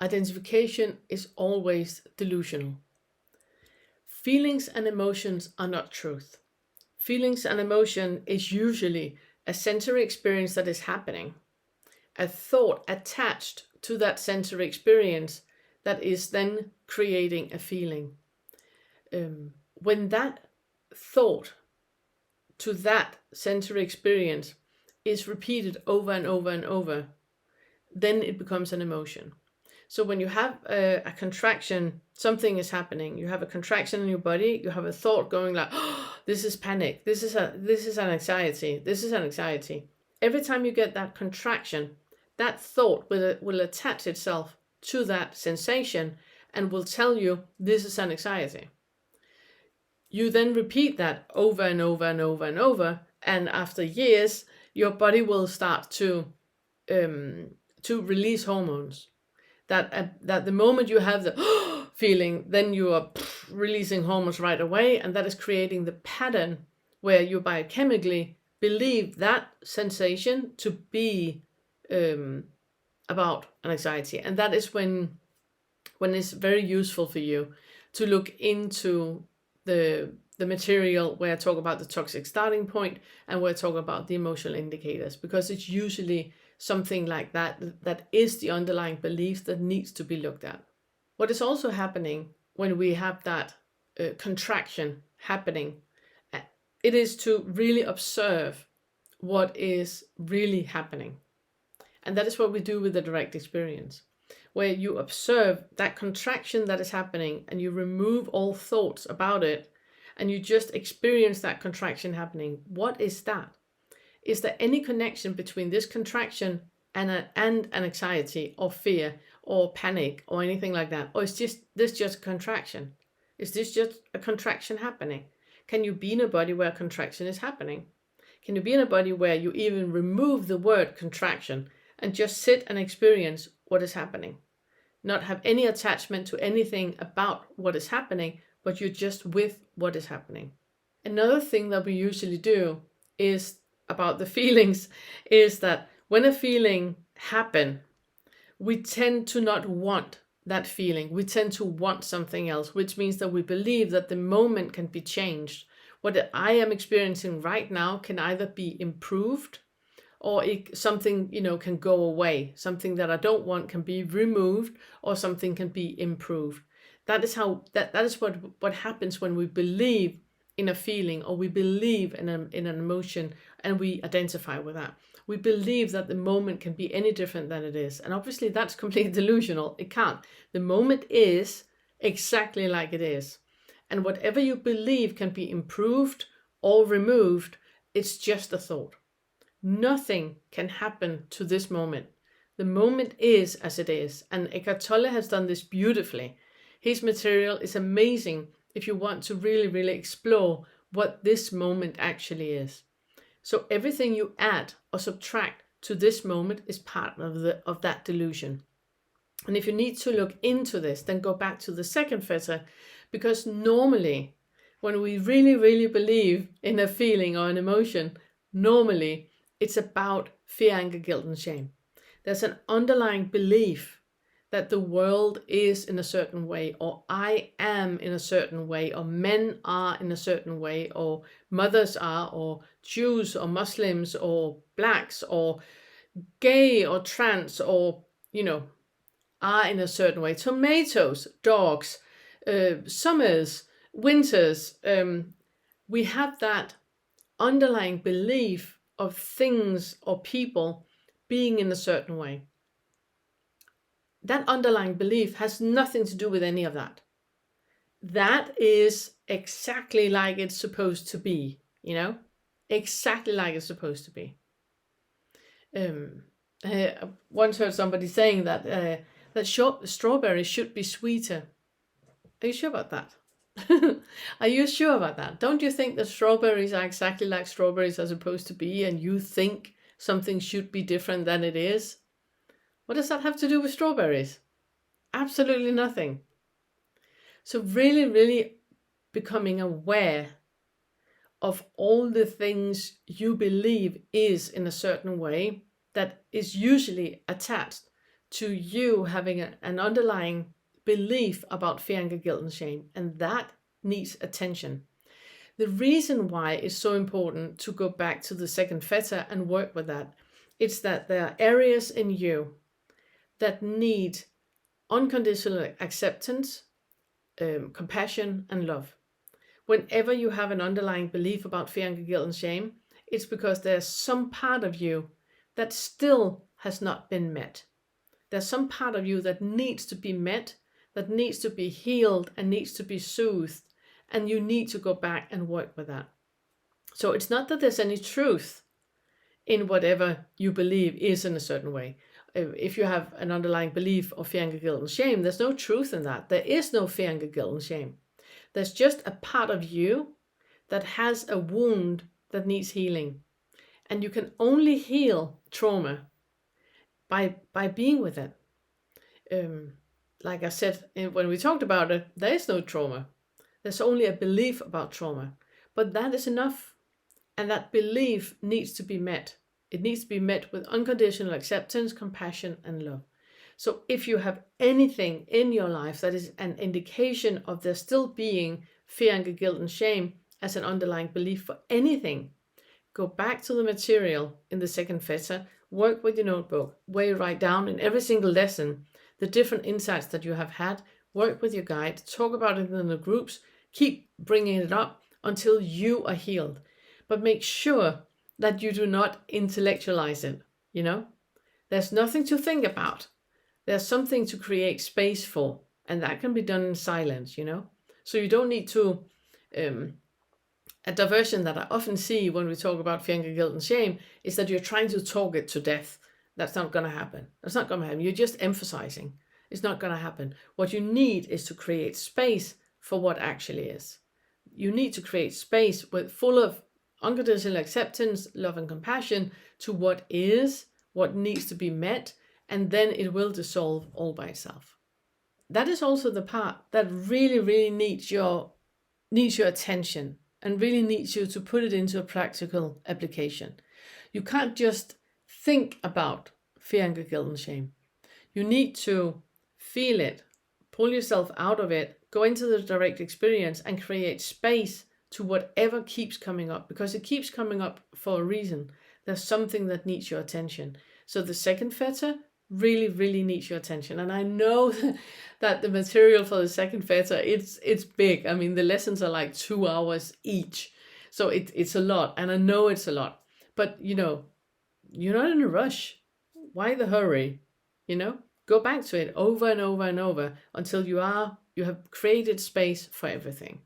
identification is always delusional. Feelings and emotions are not truth. Feelings and emotion is usually a sensory experience that is happening, a thought attached to that sensory experience that is then creating a feeling. When that thought to that sensory experience is repeated over and over and over, then it becomes an emotion. So when you have a contraction, something is happening. You have a contraction in your body. You have a thought going like, oh, "This is panic. This is an anxiety. This is an anxiety." Every time you get that contraction, that thought will attach itself to that sensation and will tell you this is an anxiety. You then repeat that over and over and over and over, and after years, your body will start to release hormones. That the moment you have the feeling, then you are releasing hormones right away, and that is creating the pattern where you biochemically believe that sensation to be about an anxiety. And that is when it's very useful for you to look into the material where I talk about the toxic starting point and where I talk about the emotional indicators, because it's usually something like that is the underlying belief that needs to be looked at. What is also happening when we have that contraction happening, it is to really observe what is really happening. And that is what we do with the direct experience, where you observe that contraction that is happening and you remove all thoughts about it and you just experience that contraction happening. What is that? Is there any connection between this contraction and an anxiety or fear or panic or anything like that? Or is this just a contraction? Is this just a contraction happening? Can you be in a body where contraction is happening? Can you be in a body where you even remove the word contraction and just sit and experience what is happening? Not have any attachment to anything about what is happening, but you're just with what is happening. Another thing that we usually do is about the feelings is that when a feeling happens, we tend to not want that feeling. We tend to want something else, which means that we believe that the moment can be changed. What I am experiencing right now can either be improved or something, can go away. Something that I don't want can be removed, or something can be improved. That is how that is what happens when we believe in a feeling, or we believe in an emotion, and we identify with that. We believe that the moment can be any different than it is. And obviously that's completely delusional. It can't. The moment is exactly like it is. And whatever you believe can be improved or removed, it's just a thought. Nothing can happen to this moment. The moment is as it is. And Eckhart Tolle has done this beautifully. His material is amazing if you want to really, really explore what this moment actually is. So everything you add or subtract to this moment is part of that delusion. And if you need to look into this, then go back to the second fetter, because normally when we really, really believe in a feeling or an emotion, normally it's about fear, anger, guilt, and shame. There's an underlying belief that the world is in a certain way, or I am in a certain way, or men are in a certain way, or mothers are, or Jews, or Muslims, or blacks, or gay, or trans, or, are in a certain way. Tomatoes, dogs, summers, winters. We have that underlying belief of things or people being in a certain way. That underlying belief has nothing to do with any of that. That is exactly like it's supposed to be, exactly like it's supposed to be. I once heard somebody saying that strawberries should be sweeter. Are you sure about that? Are you sure about that? Don't you think that strawberries are exactly like strawberries are supposed to be, and you think something should be different than it is? What does that have to do with strawberries? Absolutely nothing. So really, really becoming aware of all the things you believe is in a certain way that is usually attached to you having an underlying belief about fear, anger, guilt, and shame, and that needs attention. The reason why it's so important to go back to the second fetter and work with that, it's that there are areas in you that need unconditional acceptance, compassion, and love. Whenever you have an underlying belief about fear, anger, guilt, and shame, it's because there's some part of you that still has not been met. There's some part of you that needs to be met, that needs to be healed, and needs to be soothed. And you need to go back and work with that. So it's not that there's any truth in whatever you believe is in a certain way. If you have an underlying belief of fear, anger, guilt, and shame, there's no truth in that. There is no fear, anger, guilt, and shame. There's just a part of you that has a wound that needs healing. And you can only heal trauma by being with it. Like I said, when we talked about it, there is no trauma. There's only a belief about trauma. But that is enough. And that belief needs to be met. It needs to be met with unconditional acceptance, compassion, and love. So if you have anything in your life that is an indication of there still being fear, anger, guilt, and shame as an underlying belief for anything, go back to the material in the second fetter, work with your notebook, where you write down in every single lesson the different insights that you have had, work with your guide, talk about it in the groups, keep bringing it up until you are healed. But make sure that you do not intellectualize it, There's nothing to think about. There's something to create space for, and that can be done in silence, So you don't need to, a diversion that I often see when we talk about fear, anger, guilt, and shame is that you're trying to talk it to death. That's not going to happen. That's not going to happen. You're just emphasizing. It's not going to happen. What you need is to create space for what actually is. You need to create space full of unconditional acceptance, love, and compassion to what is, what needs to be met, and then it will dissolve all by itself. That is also the part that really, really needs your attention and really needs you to put it into a practical application. You can't just think about fear, anger, guilt, and shame. You need to feel it, pull yourself out of it, go into the direct experience, and create space to whatever keeps coming up, because it keeps coming up for a reason. There's something that needs your attention. So the second fetter really, really needs your attention. And I know that the material for the second fetter, it's big. I mean, the lessons are like 2 hours each. So it's a lot. And I know it's a lot. But, you're not in a rush. Why the hurry? Go back to it over and over and over until you have created space for everything.